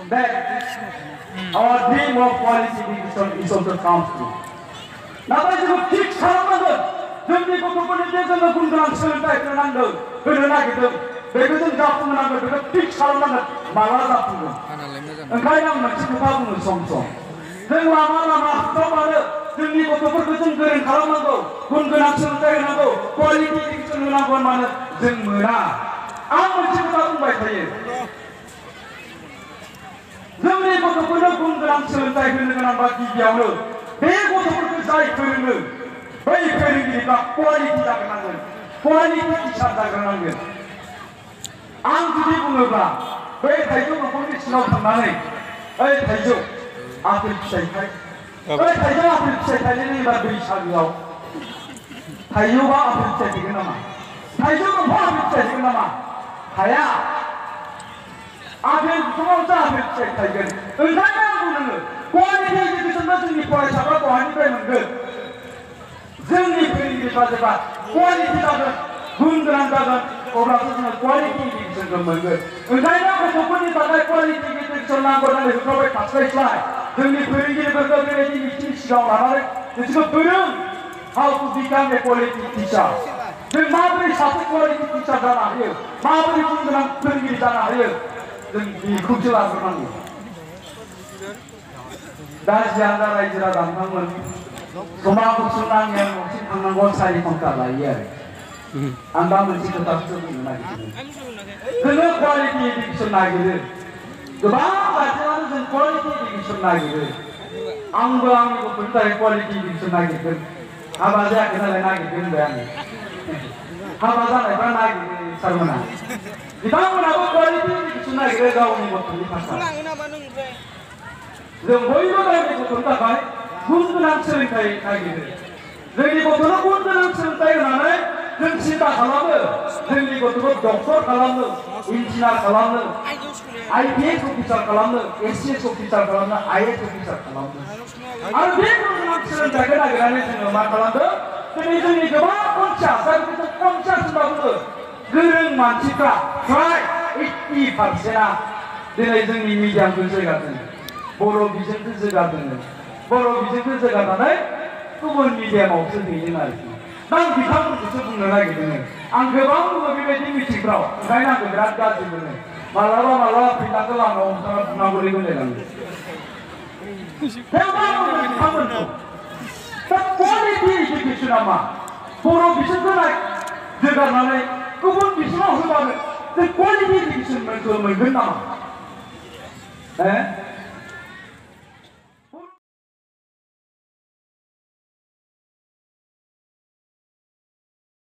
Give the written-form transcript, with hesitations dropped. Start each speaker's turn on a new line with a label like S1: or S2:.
S1: that our dream of quality education is also comes true. नाथाय जों fix खालामनांगोन जोंनि गथ'फोरनि जे जोङो गुन गोनां सोलोंथाइ होनांगौ होनो नागिरदों बेखौ जों जाफुंहोनांगोन बेखौ फिक्स खालामनांगोन माला जाफुंगोन ओंखायनो आं मोनसे खोथा बुङो सम सम जों लामा लामा हाबथाबानो जोंनि गथ'फोरखौ जों गोरों खालामनांगौ गुन गोनां सोलोंथाइ होनांगौ क्वालिटि एडुकेसन होनांगौ मानो जों मोना आं मोनसे खोथा बुंबाय थायो जोंनि गथ'फोरनो गुन गोनां सोलोंथाइ होनो गोनांबा गिबियावनो बे गथ'फोरखौ जाय फोरोङो बै फोरोंगिरिफ्रा क्वालिटि जाग्रोनांगोन क्वालिटि टिचार जाग्रोनांगोन आं जुदि बुङोब्ला बै थाइजौ दंफांनि सिङाव थांनानै ओइ थाइजौ आपेल फिथाइ बै थाइजौ आपेल फिथाइ थायनायनि एबा बैसागोआव थाइजौआ आपेल फिथाइ थायगोन नामा थाइजौ दंफां आपेल फिथाइ थायगोन नामा हाया आपेल बिफाङावसो आपेल फिथाइ थायगोन ओंखायनो आं बुङो क्वालिटि एडुकेसनखौ जोंनि फरायसाफ्रा बहानिफ्राय मोनगोन जोंनि फोरोंगिरिफ्रा जेब्ला क्वालिटि जागोन गुन गोनां जागोन अब्लासो जोङो क्वालिटि एडुकेसनखौ मोनगोन ओंखायनो गथ'फोरनि थाखाय क्वालिटि एडुकेसन नांगौ होननानै होखाबाय थास्लायस्लाय जोंनि फोरोंगिरिफोरखौ बेबायदि मिथिं सिगाङाव लानानै बिसोरखौ फोरों how to become a quality teacher जों माबोरै सासे क्वालिटि टिचार जानो हायो माबोरै गुन गोनां फोरोंगिरि जानो हायो जों बेखौसो लाग्रोनांगौ दा जियानो रायजो राजा नोंथांमोन समा गुसुं नांनाया न'सिम थांनांगौ 4 घन्टा लायो आरो आं दा मोनसे खोथाखौसो बुंनो नागिरदों जोङो क्वालिटि एडुकेसन नागिरो गोबां लाइफाङानो जों क्वालिटि एडुकेसन नागिरो आंबो आंनि गथ'नि थाखाय क्वालिटि एडुकेसन नागिरदों हाबा जायाखै नालाय नागिरदों होनबाय आङो हाबा जानायफ्रा नागिरो सारमोना बिथांमोनाबो क्वालिटि एडुकेसन नागिरो गावनि गथ'नि थाखाय जों बयबो गावनि गथ'नि थाखाय गुन गोनां सोलोंथाइ नागिरो जोंनि गथ'नो गुन गोनां सोलोंथाइ होनानै जों सिन्था खालामो जोंनि गथ'खौ डक्टर खालामनो इन्जिनियार खालामनो आईपीएस अफिसार खालामनो एससीएस अफिसार खालामनो आईएएस अफिसार खालामनो आरो बे गुन गोनां सोलोंथाइखौ नागिरनानै जोङो मा खालामदों दिनै जोंनि गोबां पन्सास जायखौ पन्सास होनना बुङो गोरों मानसिफ्रा फ्राय 80%आ दिनै जोंनि मिडियामखौ जौगादों बर' बिजोंखौ जौगादों बर' बिजोंखौ जौगानानै गुबुन मिडियामावसो हैदों आरोखि दा आं बिथांमोनखौसो बुंनो नागिरदों आं गोबां बुङो बेबायदि मिटिंफ्राव ओंखायनो आंखौ बिराद गाज्रि मोनो मालाबा फैनांगौ लामायाव नोंथाङा बुंनांगौलै होनलायलाङो बिथांमोनखौ दा क्वालिटि एडुकेसना मा बर' बिजोंखौ जौगानानै गुबुन बिजोङाव होबानो जों क्वालिटि एडुकेसन मोनगोन नामा